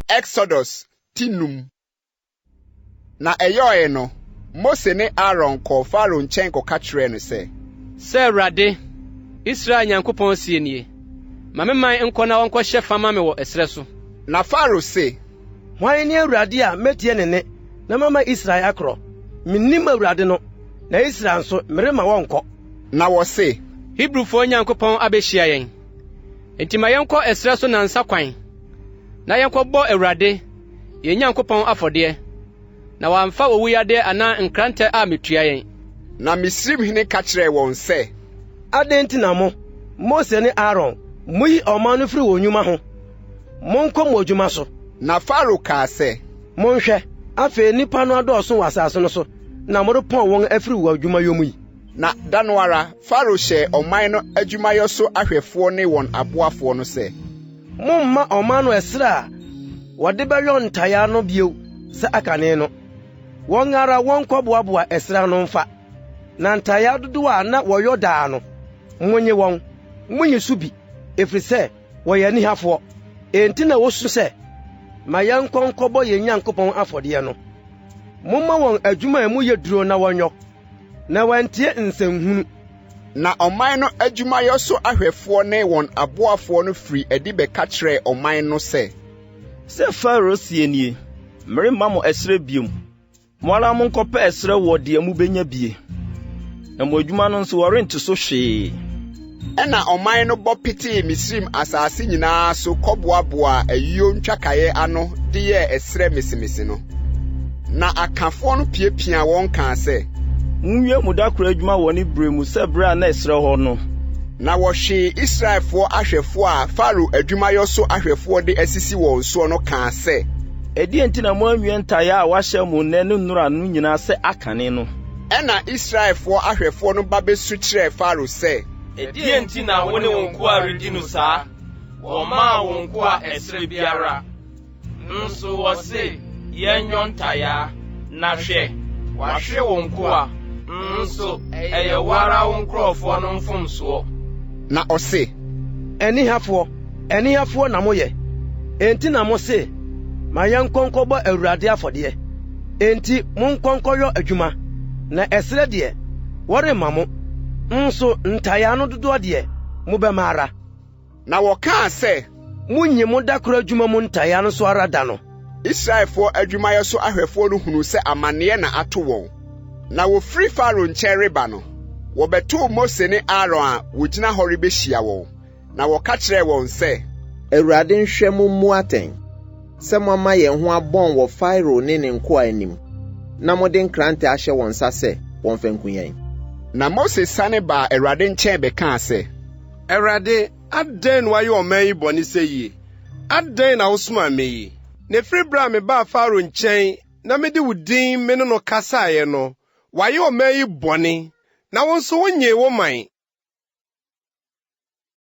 Exodus tinum. Na eyoe no, Mose ne Aaron ko Pharaoh nchen ko ka kyerɛ no sɛ, "Sɛ Awurade, Israel Nyankopɔn sie nie, ma me man nkɔ na wɔnkɔ hyɛ fama me wɔ ɛsrɛ so." Na Pharaoh se, "Hwan ne Awurade a metie ne ne na mama Israel akorɔ? Minnim Awurade no, na Israel nso merema wɔnkɔ." Na wɔ se, "Hebrewfo Nyankopɔn abehyia yɛn. Enti ma yɛnkɔ ɛsrɛ so nansa kwan, na yɛnkɔbɔ Awurade, yɛn Nyankopɔn afɔdeɛ, na wamfa owuyade anaa nkrantɛ a metua yɛn." Na Misraimhene ka kyerɛɛ wɔn sɛ, "Adɛn nti na Mose ne Aaron, muyi ɔman no firi wɔn nnwuma ho? Monkɔ mo adwuma so." Na Pharaoh kaa sɛ, "Monhwɛ, afei nnipa no adɔɔso wɔ asase no so, na morepɔn wɔn afiri wɔ adwumayɔ mu yi." Na da no ara, Pharaoh hyɛ ɔman no adwumayɔ so ahwɛfoɔ ne wɔn aboafoɔ no sɛ, "Momma ɔman no ɛsrɛ a wɔde bɛyɔ ntayaa no bio sɛ akane no. Wɔn ara wɔnkɔboaboa ɛsrɛ no mfa. Na ntayaa dodoɔ a na wɔyɔ daa no, monye wɔn, monyi so bi, ɛfiri sɛ wɔyɛ anihafoɔ. Enti na wosu sɛ, ma yɛnkɔ nkɔbɔ yɛn Nyankopɔn afɔdeɛ no. Momma wɔn adwuma a mu yɛ duro na wɔnyɔ, na wɔantie nsɛnhunu." Na ɔman no adwumayɔ so ahwɛfoɔ ne wɔn aboafoɔ no firi adi bɛka kyerɛɛ ɔman no sɛ, "Sɛ Pharaoh sie nie, meremma mo ɛsrɛ biom. Mo ara monkɔpɛ ɛsrɛ wɔ deɛ mubenya bie. Na mo adwuma no nso wɔrente so hwee." Ɛna ɔman no bɔ petee Misraim asase nyinaa so kɔboaboa ayuo ntwakaeɛ ano de yɛ ɛsrɛ mesemese no. Na akafoɔ no piapia wɔn kaa sɛ, "Munwie mo dakoro adwuma wɔ ne bere mu sɛ bere a na ɛsrɛ hɔ no." Na wɔhwee Israelfoɔ ahwɛfoɔ a Pharaoh adwumayɔ so ahwɛfoɔ de asisi wɔn soɔ no kaa sɛ, "Ɛdeɛn nti na moanwie ntayaa a wahyɛ mo nnɛ ne nnora no nyinaa sɛ akane no?" Ɛna Israelfoɔ ahwɛfoɔ no ba besu kyerɛɛ Pharaoh sɛ, "Ɛdeɛn nti na wo ne wo nkoa redi no saa? Wɔmaa wo nkoa ɛsrɛ biara. Nso wɔse, yɛnyɔ ntayaa, na hwɛ, wahwe wo nkoa. Nso ɛyɛ wo ara wo nkurɔfoɔ no mfomsoɔ." Na ɔse, Ɛnihafoɔ na moyɛ. Enti na mo se, ma yɛnkɔ nkɔbɔ Awurade afɔdeɛ. Enti monkɔ nkɔyɔ adwuma, na ɛsrɛ deɛ, wɔremma mo. Nso ntayaa no dodoɔ deɛ, mobɛma ara. Na wɔkaa sɛ, Munyi mo dakoro adwuma mu ntayaa no so ara da no. Israelfoɔ adwumayɔ so ahwɛfoɔ no hunu sɛ amanneɛ na ato wɔn. Na wofiri Pharaoh nkyɛn reba no, wɔbɛtoo Mose ne Aaron a wogyina hɔ rebehyia wɔn. Na wɔka kyerɛɛ wɔn sɛ, "Awurade nhwɛ mo mmu atɛn, sɛ moama yɛn ho abɔn wɔ Pharaoh ne ne nkoa anim, na mode nkrante ahyɛ wɔn nsa sɛ wɔmfa nku yɛn." Na Mose sane baa Awurade nkyɛn bɛkaa sɛ, "Awurade, adɛn na wayɛ ɔman yi bɔne sɛ yie? Adɛn na wosomaa me yi? Na ɛfiri bere a mebaa Pharaoh nkyɛn na mede wo din me ne no kasaeɛ no, wayɛ ɔman yi bɔne, na wo nso wonyee wo man.